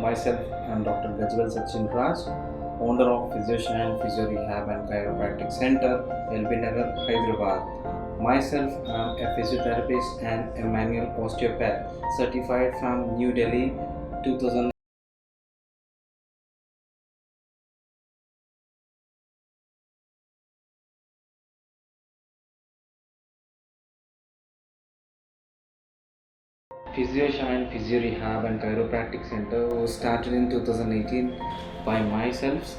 Myself, I'm Dr. Gajwal Sachin Raj, owner of PhysioShine Physio Rehab and Chiropractic Center, LB Nagar, Hyderabad. Myself, I'm a physiotherapist and a manual osteopath, certified from New Delhi 2000. PhysioShine Physio Rehab and Chiropractic Center was started in 2018 by myself.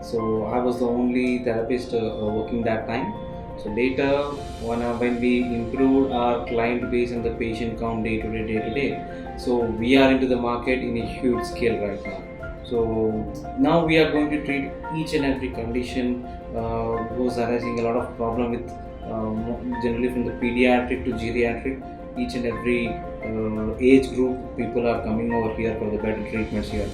So I was the only therapist working that time. So later, when we improved our client base and the patient count day to day, so we are into the market in a huge scale right now. So now we are going to treat each and every condition who's arising a lot of problem with generally from the pediatric to geriatric, each and every age group people are coming over here for the better treatments here.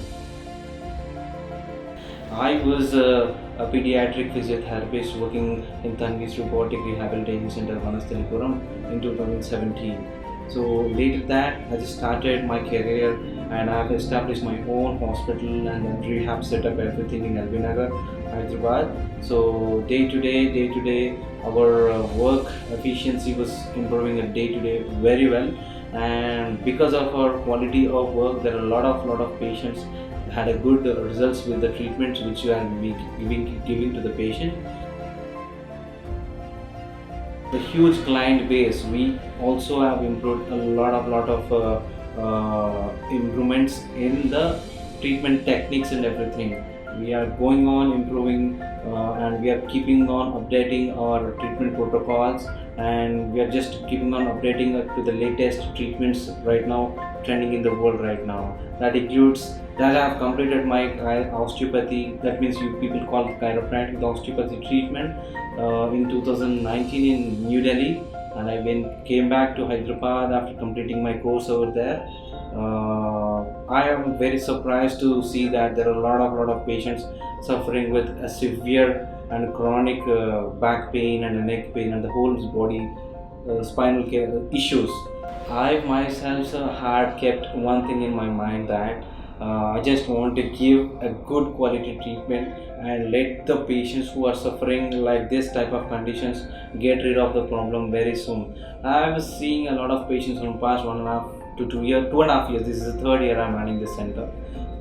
I was a pediatric physiotherapist working in Tanvi's Robotic Rehabilitation Center, Vanasthalipuram in 2017. So later that, I just started my career and I have established my own hospital and then rehab setup, everything in LB Nagar, Hyderabad. So day to day, our work efficiency was improving day to day very well. And because of our quality of work, there are a lot of patients had a good results with the treatments which you are giving to the patient. The huge client base, we also have improved a lot of improvements in the treatment techniques and everything. We are going on improving and we are keeping on updating our treatment protocols, and we are just keeping on updating to the latest treatments right now trending in the world right now. That includes that I have completed my osteopathy, that means you people call it chiropractic osteopathy treatment in 2019 in New Delhi, and I came back to Hyderabad after completing my course over there. I am very surprised to see that there are a lot of patients suffering with a severe and chronic back pain and neck pain and the whole body spinal care issues. I myself had kept one thing in my mind that I just want to give a good quality treatment and let the patients who are suffering like this type of conditions get rid of the problem very soon. I was seeing a lot of patients from past 2.5 years. This is the third year I'm running this center.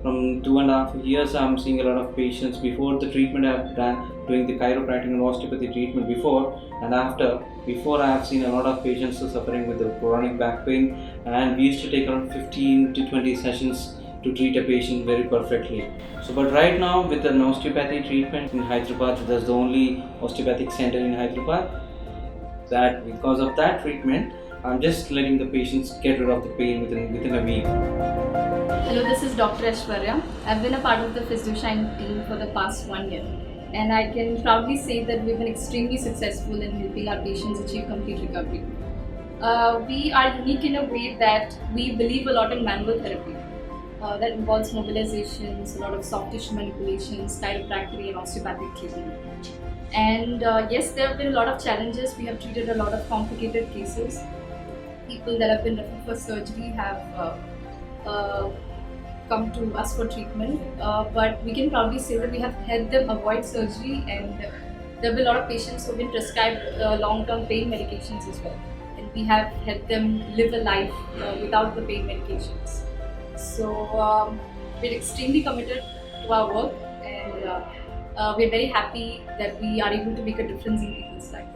From 2.5 years, I'm seeing a lot of patients before the treatment I've done doing the chiropractic and osteopathy treatment before and after. Before, I have seen a lot of patients suffering with the chronic back pain, and we used to take around 15 to 20 sessions to treat a patient very perfectly. So, but right now with an osteopathy treatment in Hyderabad, that's the only osteopathic center in Hyderabad. That because of that treatment, I'm just letting the patients get rid of the pain within a week. Hello, this is Dr. Aishwarya. I've been a part of the PhysioShine team for the past 1 year, and I can proudly say that we've been extremely successful in helping our patients achieve complete recovery. We are unique in a way that we believe a lot in manual therapy that involves mobilizations, a lot of soft tissue manipulations, chiropractic and osteopathic treatment. And yes, there have been a lot of challenges. We have treated a lot of complicated cases. People that have been referred for surgery have come to us for treatment, but we can proudly say that we have helped them avoid surgery, and there have been a lot of patients who have been prescribed long-term pain medications as well, and we have helped them live a life without the pain medications. So we're extremely committed to our work, and we're very happy that we are able to make a difference in people's life.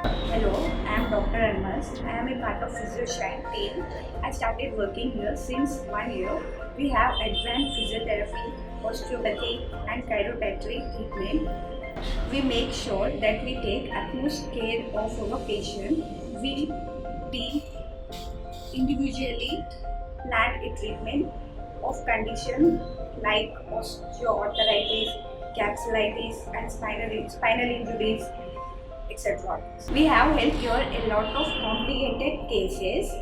Hello, I am Dr. Almas. I am a part of PhysioShine team. I started working here since 1 year. We have advanced physiotherapy, osteopathy and chiropractic treatment. We make sure that we take utmost care of our patient. We team individually plan a treatment of conditions like osteoarthritis, capsulitis and spinal injuries, etc. We have helped cure a lot of complicated cases,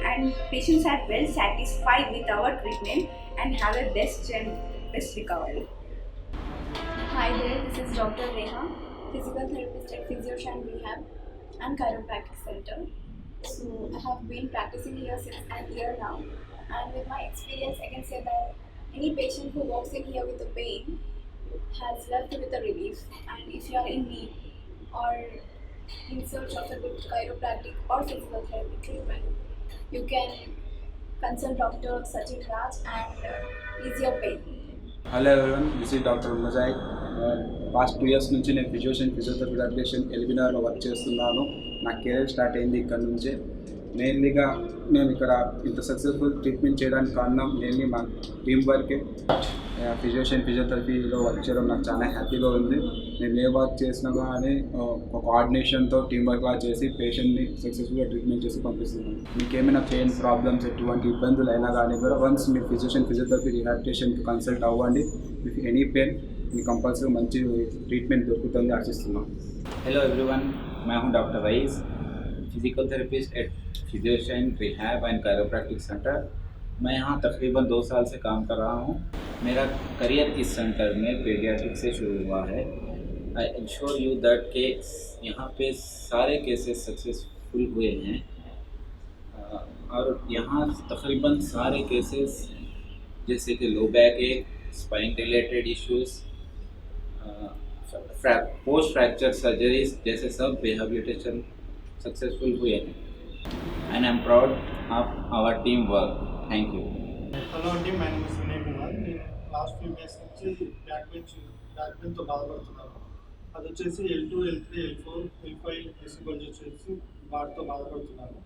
and patients are well satisfied with our treatment and have a best recovery. Hi there, this is Dr. Reha, physical therapist at PhysioShine Rehab and Chiropractic Center. So I have been practicing here since a year now, And with my experience, I can say that any patient who walks in here with a pain has left with a relief. And if you are in need or in search of a good chiropractic or physical therapy treatment, you can consult Dr. Sachin Raj and ease your pain. Hello everyone this is doctor మజాయ్. Past 2 years నుంచి నేను physiotherapy rehabilitation ఎల్బినార్లో work చేస్తున్నాను. నా career start అయింది ఇక్కడ నుంచే. మెయిన్లీగా నేను ఇక్కడ ఇంత సక్సెస్ఫుల్ ట్రీట్మెంట్ చేయడానికి కారణం మెయిన్లీ మా టీం వర్కే. ఫిజియోథెరపీలో వర్క్ చేయడం నాకు చాలా హ్యాపీగా ఉంది. నేను ఏ వర్క్ చేసినా కానీ ఒక కోఆర్డినేషన్తో టీం వర్క్లా చేసి పేషెంట్ని సక్సెస్ఫుల్గా ట్రీట్మెంట్ చేసి పంపిస్తున్నాను. మీకు ఏమైనా పెయిన్ ప్రాబ్లమ్స్ ఎటువంటి ఇబ్బందులు అయినా కానీ కూడా వన్స్ మీ ఫిజియోథెరపీ రిహాబిలిటేషన్కి కన్సల్ట్ అవ్వండి. మీకు ఎనీ పెయిన్ మీకు కంపల్సరీ మంచి ట్రీట్మెంట్ దొరుకుతుంది ఆశిస్తున్నాం. हेलो एवरीवन, मैं हूं doctor Raees, physical therapist at PhysioShine rehab and chiropractic centre. मैं यहां तकरीबन 2 साल से काम कर रहा हूं। मेरा करियर इस सेंटर में पीडियाट्रिक से शुरू हुआ है। आई इंश्योर यू दैट के यहाँ पे सारे केसेस सक्सेसफुल हुए हैं और यहाँ तकरीबन सारे केसेस जैसे कि low back ache, spine related issues, post fracture surgeries जैसे सब रिहेबिलिटेशन सक्सेसफुल हुए हैं and I am proud of our team work. Thank you. Hello అండి, my name is Vinay Kumar. నేను లాస్ట్ ఫ్యూ డేస్ నుంచి బ్యాక్ పెయిన్తో బాధపడుతున్నాను. అది వచ్చేసి L2, L3, L4, L5 డిస్బల్జ్ వచ్చేసి వాటితో బాధపడుతున్నాను.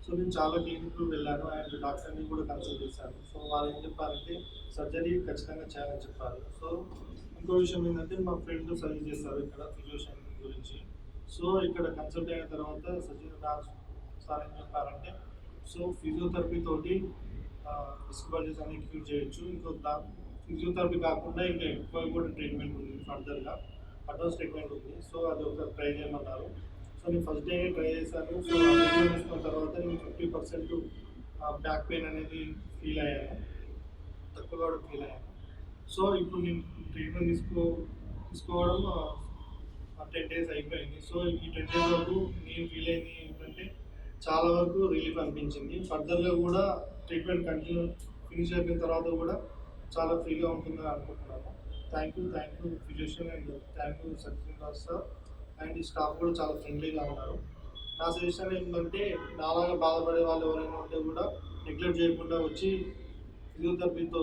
సో నేను చాలా క్లినిక్లు వెళ్ళాను అండ్ డాక్టర్ని కూడా కన్సల్ట్ చేశాను. సో వాళ్ళు ఏం చెప్పారంటే సర్జరీ ఖచ్చితంగా చేయాలని చెప్పారు. సో ఇంకో విషయం ఏంటంటే మా ఫ్రెండ్ సజెస్ట్ చేస్తారు ఇక్కడ ఫిజియోషియన్ గురించి. సో ఇక్కడ కన్సల్ట్ అయిన తర్వాత సచిన్ రాజ్ సార్ ఏం చెప్పారంటే సో ఫిజియోథెరపీ తోటి డిస్క్ బల్జెస్ అనేవి క్యూర్ చేయొచ్చు. ఫిజియోథెరపీ కాకుండా ఇంకా ఎక్కువ కూడా ట్రీట్మెంట్ ఉంది, ఫర్దర్గా అడ్వాన్స్ ట్రీట్మెంట్ ఉంది. సో అది ఒక ట్రై చేయమన్నారు. సో నేను ఫస్ట్ డే ట్రై చేశాను. సో ట్రీట్మెంట్ తీసుకున్న తర్వాత నేను 50% బ్యాక్ పెయిన్ అనేది ఫీల్ అయ్యాను, తక్కువ కూడా ఫీల్ అయ్యాను. సో ఇప్పుడు నేను ట్రీట్మెంట్ తీసుకోవడం 10 days అయిపోయింది. సో ఈ 10 days వరకు నేను ఫీల్ అయింది ఏంటంటే చాలా వరకు రిలీఫ్ అనిపించింది. ఫర్దర్గా కూడా ట్రీట్మెంట్ ఫినిష్ అయిపోయిన తర్వాత కూడా చాలా ఫ్రీగా ఉంటుందని అనుకుంటున్నాను. Thank you physician and thank you Sachin Raj sir and ఈ స్టాఫ్ కూడా చాలా ఫ్రెండ్లీగా ఉన్నారు. నా సజెషన్ ఏంటంటే నాలాగా బాధపడే వాళ్ళు ఎవరైనా ఉంటే కూడా నెగ్లెక్ట్ చేయకుండా వచ్చి ఫిజియోథెరపీతో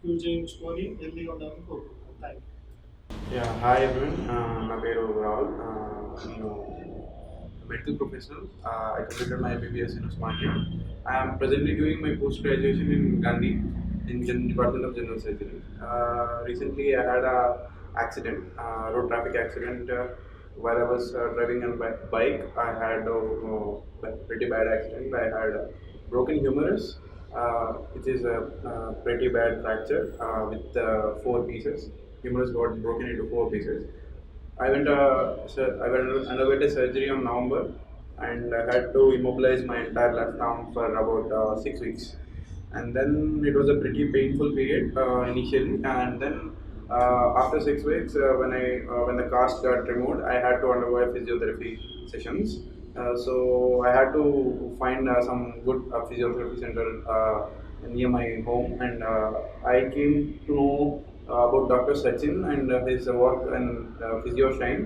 క్యూర్ చేయించుకొని హెల్తీగా ఉండాలని కోరుకుంటున్నాను. Thank you. హాయ్ ఎవ్రీవన్, నా పేరు రాహుల్. నేను medical professional. I completed my MBBS in Osmania. I am presently doing my post-graduation in Gandhi in Department of General Surgery. Recently I had a accident, road traffic accident. While I was driving on bike, I had a pretty bad accident. I had a broken humerus, which is a pretty bad fracture with 4 pieces. Humerus got broken into 4 pieces. I underwent a surgery on November and I had to immobilize my entire left arm for about 6 weeks. And then it was a pretty painful period initially, and then after 6 weeks, when the cast got removed, I had to undergo physiotherapy sessions. So I had to find some good physiotherapy center near my home, and I came to know about Dr. Sachin and his work in Physioshine,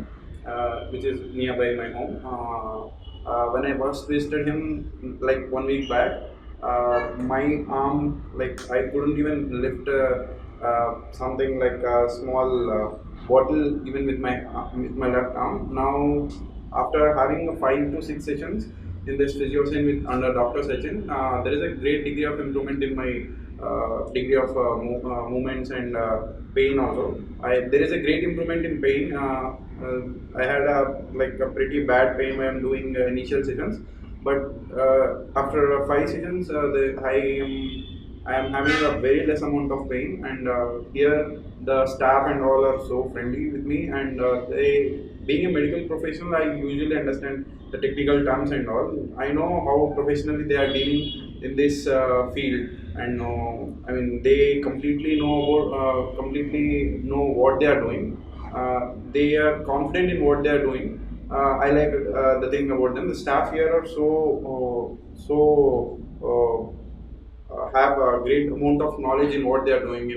which is nearby my home. When I first visited him like 1 week back, my arm, like I couldn't even lift something like a small bottle even with my left arm. Now, after having 5 to 6 sessions in this Physioshine under Dr. Sachin, there is a great degree of improvement in my degree of movements and pain also. There is a great improvement in pain. I had a pretty bad pain when I am doing initial sessions, but after 5 sessions, I am having a very less amount of pain, and here the staff and all are so friendly with me, and being a medical professional, I usually understand the technical terms and all. I know how professionally they are dealing in this field, and they completely know what they are doing. They are confident in what they are doing. I like the thing about them. The staff here are so have a great amount of knowledge in what they are doing.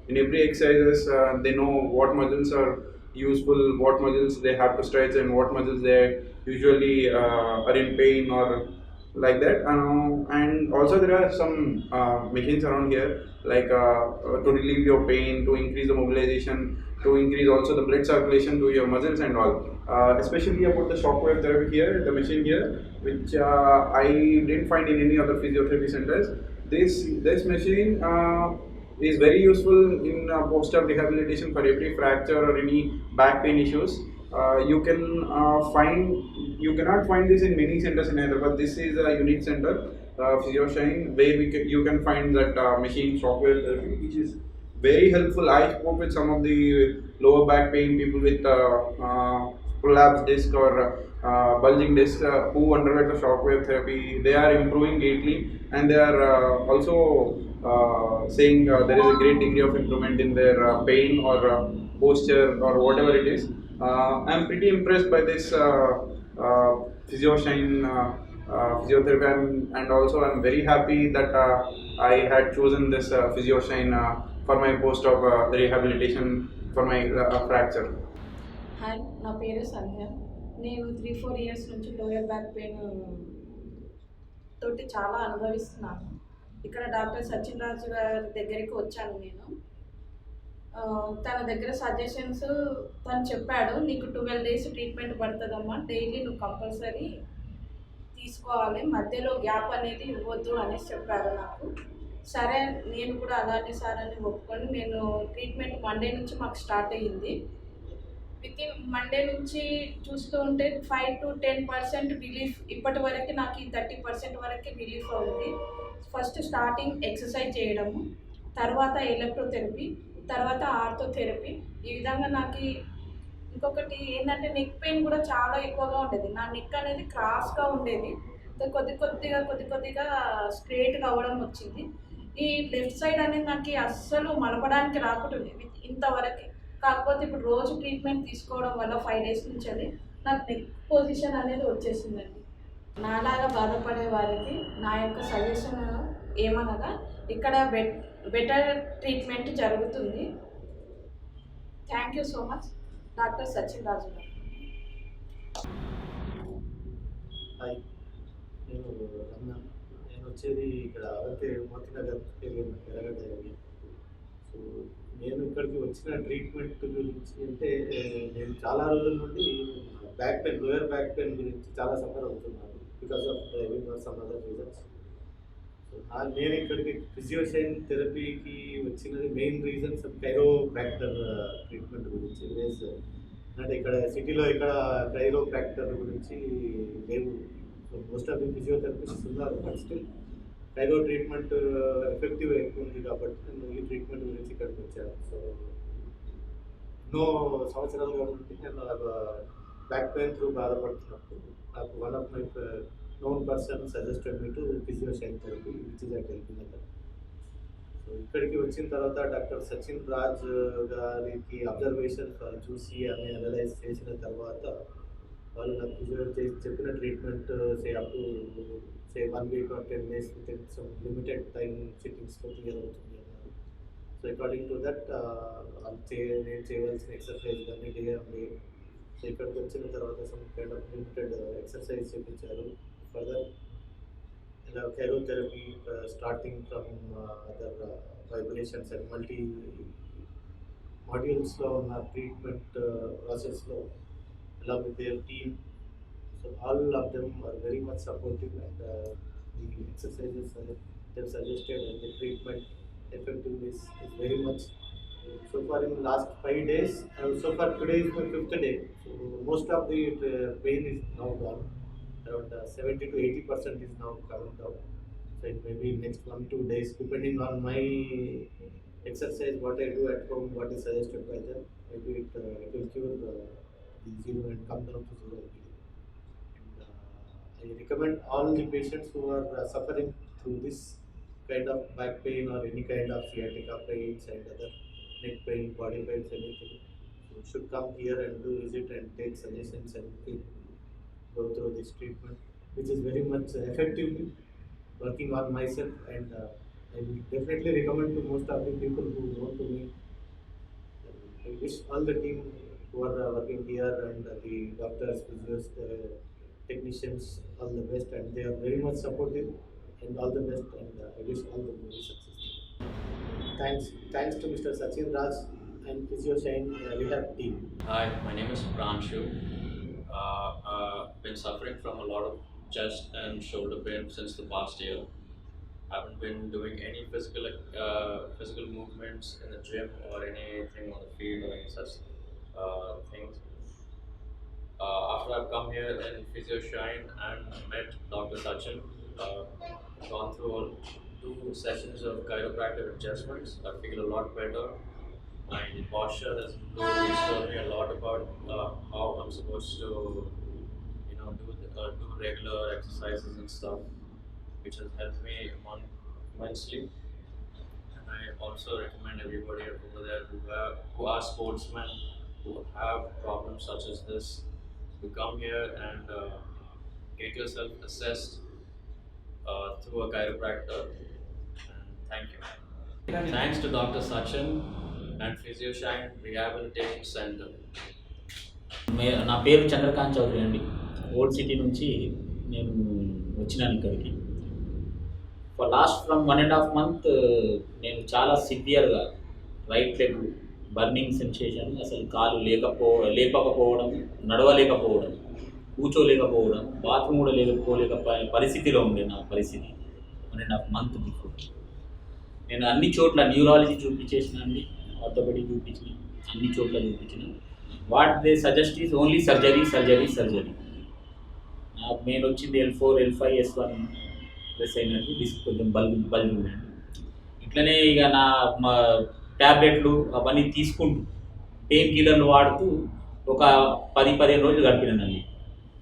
In every exercises, they know what muscles are useful, what muscles they have to stretch, and what muscles they usually are in pain or like that. And also there are some machines around here, like to relieve your pain, to increase the mobilization, to increase also the blood circulation to your muscles and all. Especially about the shockwave therapy here, the machine here, which I didn't find in any other physiotherapy centers. This machine is very useful in post-op rehabilitation for every fracture or any back pain issues. You cannot find this in many centers in Hyderabad. This is a unique center, PhysioShine, where you can find that machine shockwave therapy, which is very helpful. I spoke with some of the lower back pain people with prolapsed disc or bulging disc who underwent the shockwave therapy. They are improving greatly, and they are also saying there is a great degree of improvement in their pain or posture or whatever it is. I'm pretty impressed by this PhysioShine physiotherapy, and also I'm very happy that I had chosen this PhysioShine for my post-op rehabilitation for my fracture. Hi, నా పేరు సంధ్య. నేను 3-4 years నుంచి lower back pain తోటి చాలా అనుభవిస్తున్నాను. ఇక్కడ doctor Sachin రాజు గారి దగ్గరికి వచ్చాను నేను. తన దగ్గర సజెషన్స్ తను చెప్పాడు, నీకు 12 డేస్ ట్రీట్మెంట్ పడుతుందమ్మా, డైలీ నువ్వు కంపల్సరీ తీసుకోవాలి, మధ్యలో గ్యాప్ అనేది ఇవ్వద్దు అనేసి చెప్పారు నాకు. సరే, నేను కూడా అలానే సార్ అని ఒప్పుకొని నేను ట్రీట్మెంట్ మండే నుంచి మాకు స్టార్ట్ అయ్యింది. వితిన్ మండే నుంచి చూస్తూ ఉంటే 5 to 10% రిలీఫ్. ఇప్పటి వరకు నాకు ఈ 30% వరకు రిలీఫ్ అవుతుంది. ఫస్ట్ స్టార్టింగ్ ఎక్సర్సైజ్ చేయడము, తర్వాత ఎలక్ట్రోథెరపీ, తర్వాత ఆర్థోథెరపీ. ఈ విధంగా నాకు ఇంకొకటి ఏంటంటే నెక్ పెయిన్ కూడా చాలా ఎక్కువగా ఉండేది. నా నెక్ అనేది క్రాస్గా ఉండేది, కొద్ది కొద్దిగా స్ట్రేట్గా అవ్వడం వచ్చింది. ఈ లెఫ్ట్ సైడ్ అనేది నాకు అస్సలు మలపడానికి రాకుంటుంది ఇంతవరకు. కాకపోతే ఇప్పుడు రోజు ట్రీట్మెంట్ తీసుకోవడం వల్ల 5 డేస్ నుంచి అది నాకు నెక్ పొజిషన్ అనేది వచ్చేసిందండి. నాలాగా బాధపడే వారికి నా యొక్క సజెషన్ ఏమనగా, ఇక్కడ బెటర్ ట్రీట్మెంట్ జరుగుతుంది. Thank you so much, doctor Sachin Raju garu. Hi, నేను రమణ. నేను వచ్చేది ఇక్కడ అవతే మోతినగర్ ఎరగడ్డ. సో నేను ఇక్కడికి వచ్చిన ట్రీట్మెంట్ గురించి అంటే, నేను చాలా రోజుల నుండి back pain, lower back pain గురించి చాలా సఫర్ అవుతున్నాను because of driving or some other reasons. So నేను ఇక్కడికి ఫిజియోషైన్ థెరపీకి వచ్చినది main reasons chiropractor treatment గురించి. అంటే ఇక్కడ సిటీలో ఇక్కడ కైరో ప్రాక్టర్ గురించి లేవు. So most of the physiotherapist ఉన్నారు, but still chiro treatment effective ఎక్కువ ఉంది కాబట్టి నేను ఈ ట్రీట్మెంట్ గురించి ఇక్కడికి వచ్చాను. సో ఎన్నో సంవత్సరాలుగా ఉంటే నేను బ్యాక్ పెయిన్ త్రూ బాధపడుతున్నప్పుడు నాకు one of my known person suggested me to PhysioShine therapy, which is at LB Nagar. So ఇక్కడికి వచ్చిన తర్వాత డాక్టర్ సచిన్ రాజ్ గారికి అబ్జర్వేషన్ చూసి అని అనలైజ్ చేసిన తర్వాత వాళ్ళు నాకు చెప్పిన treatment up to 1 week or 10 days within some limited time సిట్టింగ్స్లో క్లియర్ అవుతుంది అన్నారు. సో అకార్డింగ్ టు దట్ నేను చేయవలసిన ఎక్సర్సైజ్ అన్ని చేయాలి. సో ఇక్కడికి వచ్చిన తర్వాత some kind of limited exercise చేయించారు. ఫర్దర్ ఇలా chirotherapy starting from other vibrations and multi మాడ్యూల్స్లో ఉన్న ట్రీట్మెంట్ ప్రాసెస్లో along with their team. So all of them are very much supportive, and the exercises they've suggested and the treatment effectiveness is very much. So far in the last 5 days, so far today is my 5th day. So most of the pain is now gone. Around 70 to 80% is now coming down. So it may be next 1-2 days, depending on my exercise, what I do at home, what is suggested by them. Maybe it will cure the zero and come down to zero. And I recommend all the patients who are suffering through this kind of back pain or any kind of sciatica pains and other neck pain, body pains, anything, so should come here and do visit and take suggestions and go through this treatment, which is very much effectively working on myself, and I will definitely recommend to most of the people who want to meet. I wish all the team who are working here and the doctors, physios, technicians all the best, and they are very much supportive, and all the best, and I wish all the very success. Thanks to Mr. Sachin Raj and PhysioShine rehab team. Hi, my name is Pranshu. Been suffering from a lot of chest and shoulder pain since the past year. Haven't been doing any physical movements in the gym or anything on the field or any such things. After I've come here in PhysioShine and met Dr. Sachin, gone through 2 sessions of chiropractic adjustments, I feel a lot better. My posture has improved. He's told me a lot about how I'm supposed to, do regular exercises and stuff, which has helped me immensely. And I also recommend everybody over there who are sportsmen, who have problems such as this, to come here and get yourself assessed through a chiropractor. And thank you. Thanks to Dr. Sachin and PhysioShine Rehabilitation Center. నా పేరు చంద్రకాంత్ చౌదరి అండి. Old city నుంచి నేను వచ్చినాను ఇక్కడికి. For last from 1.5 month నేను చాలా సివియర్గా రైట్ లెగ్ బర్నింగ్ సెన్సేషన్, అసలు కాలు లేపకపోవడం, నడవలేకపోవడం, కూర్చోలేకపోవడం, బాత్రూమ్ కూడా లేకపోయే పరిస్థితిలో ఉండే నా పరిస్థితి 1.5 month బిఫోర్. నేను అన్ని చోట్ల న్యూరాలజీ చూపించేసిన అండి, ఆర్థోపెడిక్ చూపించిన, అన్ని చోట్ల చూపించిన. What they suggest is only surgery. నాకు నేను వచ్చింది L4, L5, S1 ప్లస్ అయినట్టు డిస్క్ కొంచెం బల్జ్ ఉందండి. ఇట్లనే ఇక మా ట్యాబ్లెట్లు అవన్నీ తీసుకుంటూ పెయిన్ కిల్లర్లు వాడుతూ ఒక 10-15 రోజులు గడిపినానండి.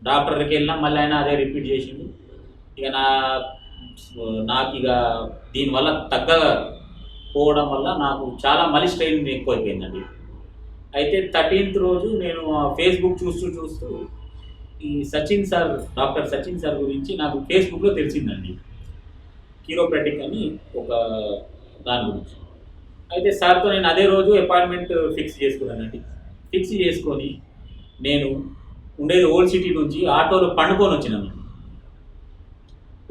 డాక్టర్ దగ్గరికి వెళ్ళినా మళ్ళీ ఆయన అదే రిపీట్ చేసిండు. ఇక నాకు ఇక దీనివల్ల తగ్గకపోవడం వల్ల నాకు చాలా మళ్ళీ స్ట్రెయిన్ ఎక్కువైపోయిందండి. అయితే 13th రోజు నేను ఫేస్బుక్ చూస్తూ ఈ డాక్టర్ సచిన్ సార్ గురించి నాకు ఫేస్బుక్లో తెలిసిందండి, కీరోప్రాక్టిక్ అని ఒక దాని గురించి. అయితే సార్తో నేను అదే రోజు అపాయింట్మెంట్ ఫిక్స్ చేసుకొని నేను ఉండేది ఓల్డ్ సిటీ నుంచి ఆటోలో పండుకొని వచ్చినాను.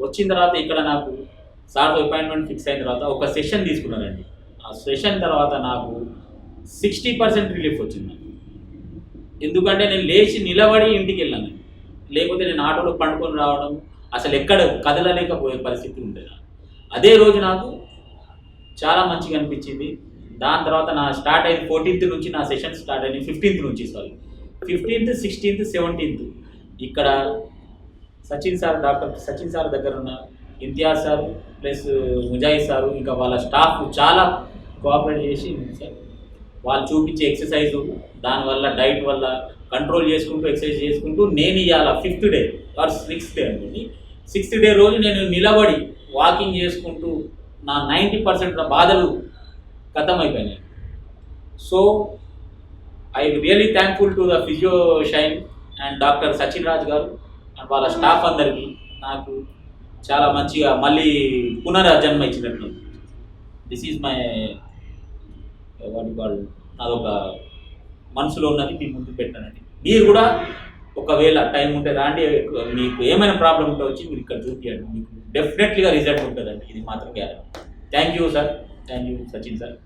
వచ్చిన తర్వాత ఇక్కడ నాకు సార్తో అపాయింట్మెంట్ ఫిక్స్ అయిన తర్వాత ఒక సెషన్ తీసుకున్నానండి. ఆ సెషన్ తర్వాత నాకు 60% రిలీఫ్ వచ్చింది. ఎందుకంటే నేను లేచి నిలబడి ఇంటికి వెళ్ళాను, లేకపోతే నేను ఆటోలో పండుకొని రావడం, అసలు ఎక్కడ కదలలేకపోయే పరిస్థితి ఉండేది. అదే రోజు నాకు చాలా మంచిగా అనిపించింది. దాని తర్వాత నా స్టార్ట్ అయింది 14th నుంచి, నా సెషన్ స్టార్ట్ అయింది 15th నుంచి. 15th, 16th, 17th ఇక్కడ డాక్టర్ సచిన్ సార్ దగ్గర ఉన్న Imtiaz sir plus Mujahid sir ఇంకా వాళ్ళ స్టాఫ్ చాలా కోఆపరేట్ చేసి సార్ వాళ్ళు చూపించే ఎక్సర్సైజు, దానివల్ల డైట్ వల్ల కంట్రోల్ చేసుకుంటూ ఎక్సర్సైజ్ చేసుకుంటూ నేను ఇవాళ 5th day or 6th day అండి, 6th డే రోజు నేను నిలబడి వాకింగ్ చేసుకుంటూ నా 90% బాధలు ఖతమైపోయినాయి. So I really thankful to the PhysioShine and doctor Sachin Raj garu and వాళ్ళ స్టాఫ్ అందరికీ. నాకు చాలా మంచిగా మళ్ళీ పునర్జన్మ ఇచ్చినట్లు. దిస్ ఈజ్ మై అదొక మనసులో ఉన్నది మీ ముందు పెట్టానండి. మీరు కూడా ఒకవేళ టైం ఉంటే రాండి, మీకు ఏమైనా ప్రాబ్లం ఉంటే వచ్చి మీరు ఇక్కడ చూపించండి, మీకు డెఫినెట్లీగా రిజల్ట్ ఉంటుందండి, ఇది మాత్రం guarantee. Thank you sir, thank you Sachin sir.